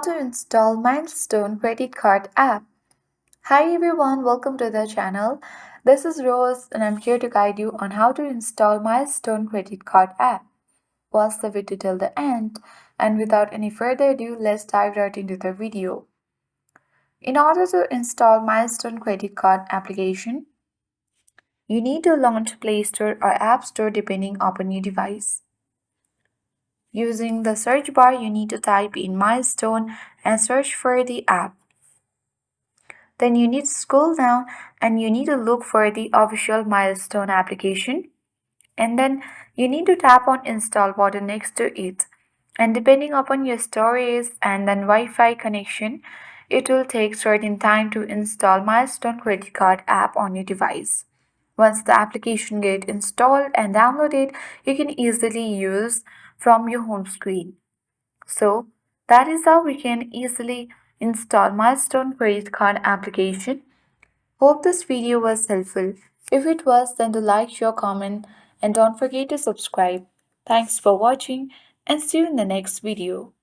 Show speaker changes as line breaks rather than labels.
to install Milestone credit card app. Hi everyone, welcome to the channel. This is Rose and I'm here to guide you on how to install Milestone credit card app. Watch the video till the end, and without any further ado, let's dive right into the video. In order to install Milestone credit card application, you need to launch Play Store or App Store depending upon your device. Using the search bar, you need to type in Milestone and search for the app. Then you need to scroll down and you need to look for the official Milestone application. And then you need to tap on install button next to it. And depending upon your storage and then Wi-Fi connection, it will take certain time to install Milestone credit card app on your device. Once the application gets installed and downloaded, you can easily use from your home screen. So that is how we can easily install Milestone credit card application. Hope this video was helpful. If it was, then do like, share, comment, and don't forget to subscribe. Thanks for watching and see you in the next video.